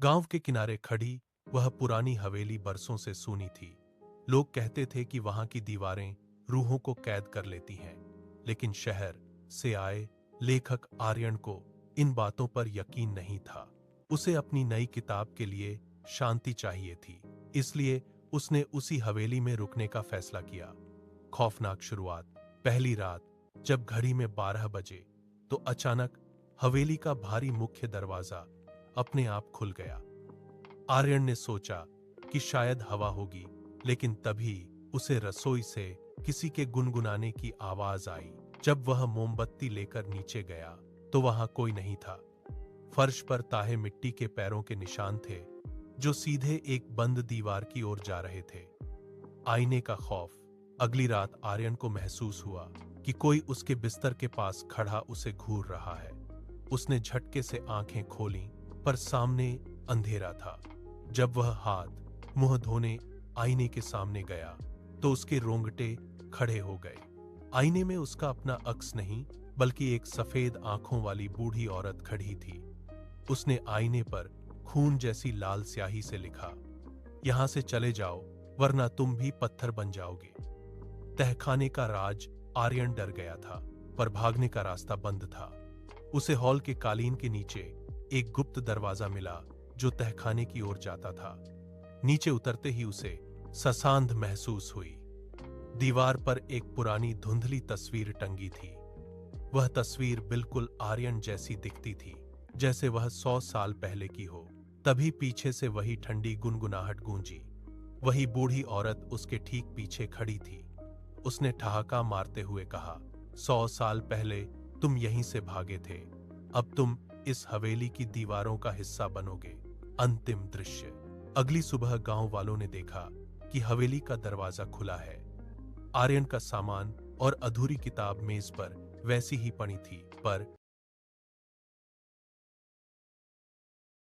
गांव के किनारे खड़ी वह पुरानी हवेली बरसों से सूनी थी। लोग कहते थे कि वहां की दीवारें रूहों को कैद कर लेती हैं, लेकिन शहर से आए लेखक आर्यन को इन बातों पर यकीन नहीं था। उसे अपनी नई किताब के लिए शांति चाहिए थी, इसलिए उसने उसी हवेली में रुकने का फैसला किया। खौफनाक शुरुआत। पहली रात जब घड़ी में 12 बजे, तो अचानक हवेली का भारी मुख्य दरवाजा अपने आप खुल गया। आर्यन ने सोचा कि शायद हवा होगी, लेकिन तभी उसे रसोई से किसी के गुनगुनाने की आवाज आई। जब वह मोमबत्ती लेकर नीचे गया तो वहां कोई नहीं था। फर्श पर ताहे मिट्टी के पैरों के निशान थे, जो सीधे एक बंद दीवार की ओर जा रहे थे। आईने का खौफ। अगली रात आर्यन को महसूस हुआ कि कोई उसके बिस्तर के पास खड़ा उसे घूर रहा है। उसने झटके से आंखें खोलीं, पर सामने अंधेरा था। जब वह हाथ मुंह धोने आईने के सामने गया तो उसके रोंगटे खड़े हो गए। आईने में उसका अपना अक्स नहीं, बल्कि एक सफेद आंखों वाली बूढ़ी औरत खड़ी थी। उसने आईने पर खून जैसी लाल स्याही से लिखा, यहां से चले जाओ वरना तुम भी पत्थर बन जाओगे। तहखाने का राज। आर्यन डर गया था, पर भागने का रास्ता बंद था। उसे हॉल के कालीन के नीचे एक गुप्त दरवाजा मिला, जो तहखाने की ओर जाता था। नीचे उतरते ही उसे ससांध महसूस हुई। दीवार पर एक पुरानी धुंधली तस्वीर टंगी थी। वह तस्वीर बिल्कुल आर्यन जैसी दिखती थी, जैसे वह 100 साल पहले की हो। तभी पीछे से वही ठंडी गुनगुनाहट गूंजी। वही बूढ़ी औरत उसके ठीक पीछे खड़ी थी। उसने ठहाका मारते हुए कहा, 100 साल पहले तुम यहीं से भागे थे, अब तुम इस हवेली की दीवारों का हिस्सा बनोगे। अंतिम दृश्य। अगली सुबह गांव वालों ने देखा कि हवेली का दरवाजा खुला है। आर्यन का सामान और अधूरी किताब मेज पर वैसी ही पड़ी थी, पर